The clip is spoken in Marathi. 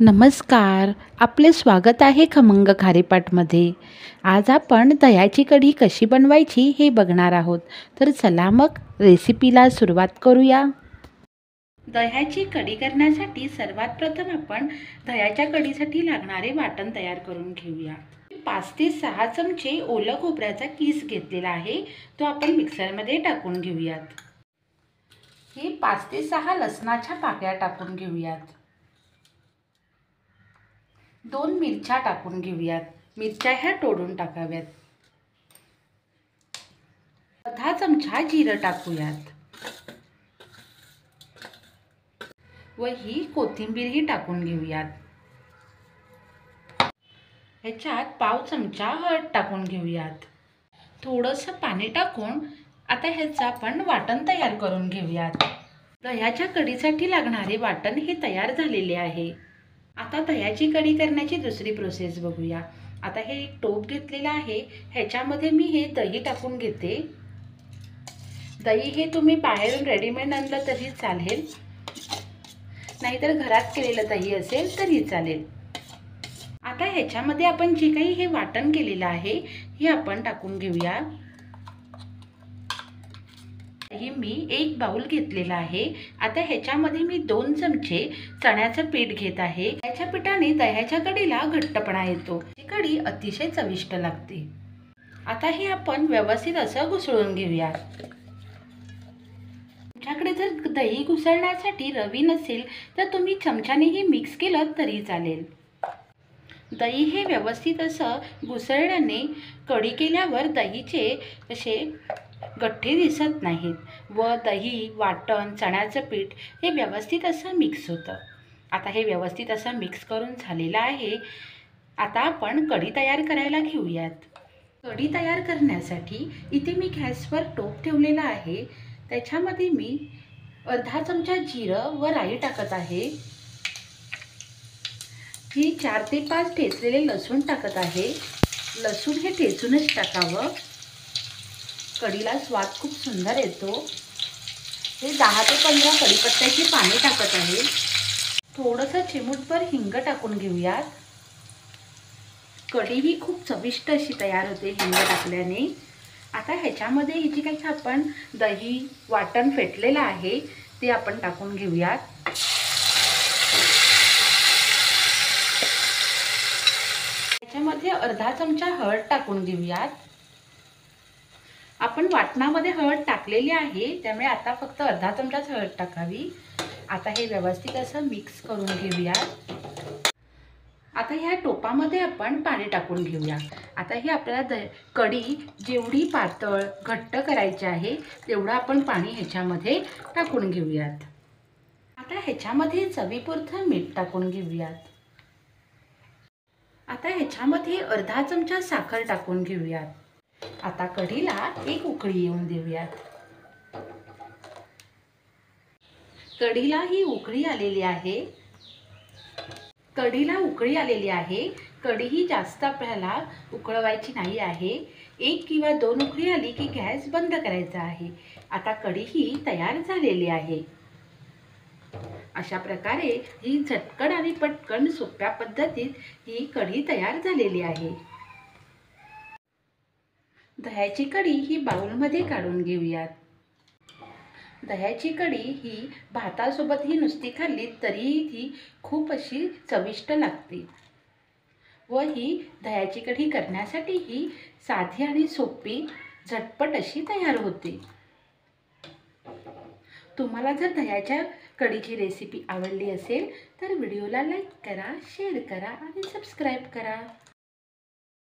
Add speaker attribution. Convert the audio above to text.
Speaker 1: नमस्कार. आपले स्वागत आहे खमंग खारीपाटमध्ये. आज आपण दह्याची कढी कशी बनवायची हे बघणार आहोत. तर चला मग रेसिपीला सुरुवात करूया. दह्याची कढी करण्यासाठी सर्वात प्रथम आपण दह्याच्या कढीसाठी लागणारे वाटण तयार करून घेऊया. 5 ते 6 चमचे ओलं खोबऱ्याचा कीस घेतलेला आहे, तो आपण मिक्सरमध्ये टाकून घेऊयात. हे 5 ते 6 लसणाच्या पाकळ्या टाकून घेऊयात. 2 मिरच्या टाकून घेऊयात. मिरच्या ह्या तोडून टाकाव्यात. अर्धा चमचा जिरं टाकूयात व ही कोथिंबीरही टाकून घेऊयात. ह्याच्यात पाव चमचा हळद टाकून घेऊयात. थोडंसं पाणी टाकून आता ह्याचं आपण वाटण तयार करून घेऊयात. दह्याच्या कढीसाठी लागणारे वाटण हे तयार झालेले आहे. आता दह्याची कढी करण्याची दुसरी प्रोसेस बघूया. आता हे एक टोप घेतलेलं आहे, ह्याच्यामध्ये मी हे दही टाकून घेते. दही हे तुम्ही बाहेरून रेडीमेड आणलं तरी चालेल, नाहीतर घरात केलेलं दही असेल तरी चालेल. आता ह्याच्यामध्ये आपण जे काही हे वाटण केलेलं आहे हे आपण टाकून घेऊया. हे मी 1 बाउल घेतलेला आहे. आता ह्याच्यामध्ये मी 2 चमचे चण्याचं पीठ घेत आहे. याच्या पिठाने दह्याच्या कढीला घट्टपणा येतो. ही कढी अतिशय चविष्ट लागते. आता हे आपण व्यवस्थित असं घुसळून घेऊया. तुमच्याकडे जर दही घुसळण्यासाठी रवी नसेल तर तुम्ही चमच्यानेही मिक्स केलं तरी चालेल. दही हे व्यवस्थित असं घुसळल्याने कढी केल्यावर दहीचे असे गठ्ठे दिसत नाहीत व दही, वाटण, चण्याचं पीठ हे व्यवस्थित असं मिक्स होतं. आता हे व्यवस्थित असं मिक्स करून झालेलं आहे. आता आपण कढी तयार करायला घेऊयात. कढी तयार करण्यासाठी इथे मी गॅसवर टोप ठेवलेला आहे. त्याच्यामध्ये मी अर्धा चमचा जिरं व राई टाकत आहे. ही 4 ते 5 ठेचलेले लसूण टाकत आहे. लसूण हे ठेचूनच टाकावं, कढीला स्वाद खूप सुंदर येतो. हे 10 ते 15 कढीपत्त्याची पाने टाकत आहे. थोडंसं चिमूटभर हिंग टाकून घेऊयात. कढी ही खूप चविष्ट अशी तयार होते हिंग टाकल्याने. आता ह्याच्यामध्ये ही जी काही आपण दही वाटण फेटलेलं आहे ते आपण टाकून घेऊयात. ह्याच्यामध्ये अर्धा चमचा हळद टाकून घेऊयात. आपण वाटणामध्ये हळद टाकलेली आहे, त्यामुळे आता फक्त अर्धा चमचाच हळद टाकावी. आता हे व्यवस्थित असं मिक्स करून घेऊयात. आता ह्या टोपामध्ये आपण पाणी टाकून घेऊया. आता हे आपल्याला कढी जेवढी पातळ घट्ट करायची आहे तेवढं आपण पाणी ह्याच्यामध्ये टाकून घेऊयात. आता ह्याच्यामध्ये चवीपुरतं मीठ टाकून घेऊयात. आता ह्याच्यामध्ये अर्धा चमचा साखर टाकून घेऊयात. आता कढीला एक उकळी येऊन देऊयात. कढीला ही उकळी आलेली आहे. कढीला उकळी आलेली आहे. कढी ही जास्त आपल्याला उकळवायची नाही आहे. 1 किंवा 2 उकळी आली की गॅस बंद करायचा आहे. आता कढी ही तयार झालेली आहे. अशा प्रकारे ही झटकन आणि पटकन सोप्या पद्धतीत ही कढी तयार झालेली आहे. दह्याची कढी ही बाउलमध्ये काढून घेऊयात. दह्याची कढी ही भातासोबतही नुसती खाल्ली तरीही ती खूप अशी चविष्ट लागते व ही दह्याची कढी करण्यासाठी ही साधी आणि सोपी झटपट अशी तयार होते. तुम्हाला जर दह्याच्या कढीची रेसिपी आवडली असेल तर व्हिडिओला लाईक करा, शेअर करा आणि सबस्क्राईब करा.